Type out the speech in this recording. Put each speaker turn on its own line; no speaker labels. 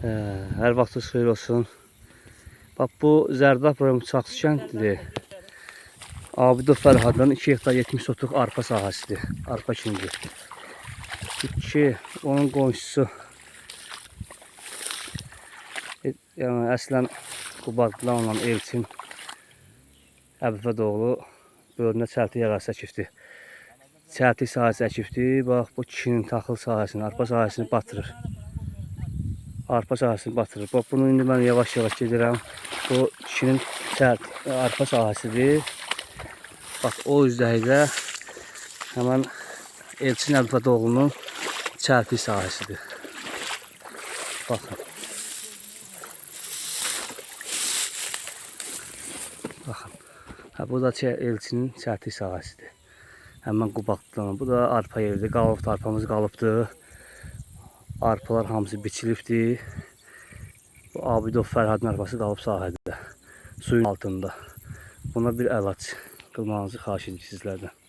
Hər vaxtınız xeyir olsun. Bax, bu Zərdab rayon Çaxsı kəndidir. Abidov Fərhadın 2 hektar 70 sotluq arpa sahəsidir. Arpa kindi. Onun qonşusu yəni əslən Qubadlıdan olan Elçin Əbifədoğlu bölünə çəltik ərazisi əkibdir. Çəltik sahəsi əkibdir. Bax, bu kişinin taxıl sahəsini, arpa sahəsini batırır. Arpa sahəsini batırır. Bax, bunu indi mən yavaş-yavaş gedirəm. Bu kişinin arpa sahəsidir. Bax, o üzdəyidə həmən Elçin Əbifədoğlunun çəltik sahəsidir. Baxın. Baxın. Bu da Elçinin çəltik sahəsidir. Həmən Qubadlıdan. Bu da arpa yeridir. Qalıbdır, arpamız qalıbdır. Arpalar hamısı biçilibdir. Bu Abidov Fərhadın arpası qalıb sahədə. Suyun altında. Buna bir əlac qılmanızı xahiş edirəm sizlərdən.